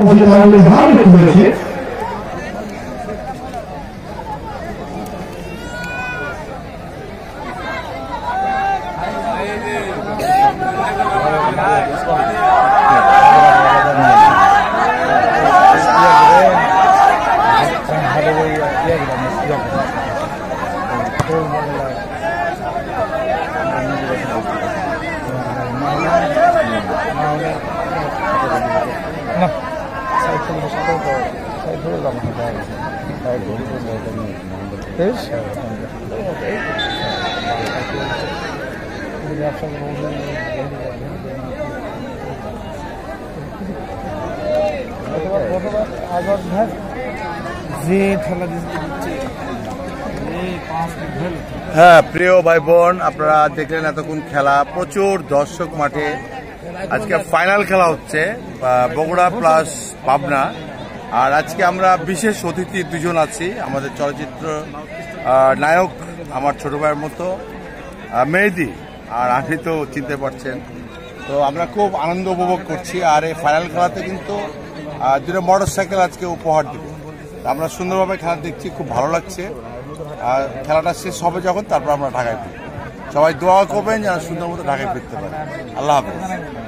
Opposite রাউন্ডে ভালো খেলেছে। হ্যাঁ প্রিয় ভাই বোন, আপনারা দেখলেন এতক্ষণ খেলা, প্রচুর দর্শক মাঠে। আজকে ফাইনাল খেলা হচ্ছে বগুড়া প্লাস পাবনা। আর আজকে আমরা বিশেষ অতিথি দুজন আছি, আমাদের চলচ্চিত্র নায়ক আমার ছোট ভাইয়ের মতো মেহেদি, আর আপনি তো চিনতে পারছেন। তো আমরা খুব আনন্দ উপভোগ করছি। আর এই ফাইনাল খেলাতে কিন্তু দুটো মোটর সাইকেল আজকে উপহার দেবে। আমরা সুন্দরভাবে খেলা দেখছি, খুব ভালো লাগছে। আর খেলাটা শেষ হবে যখন, তারপর আমরা ঢাকায় ফিরব। সবাই দোয়া করবেন যেন সুন্দর মতো ঢাকায় ফিরতে পারে। আল্লাহ হাফেজ।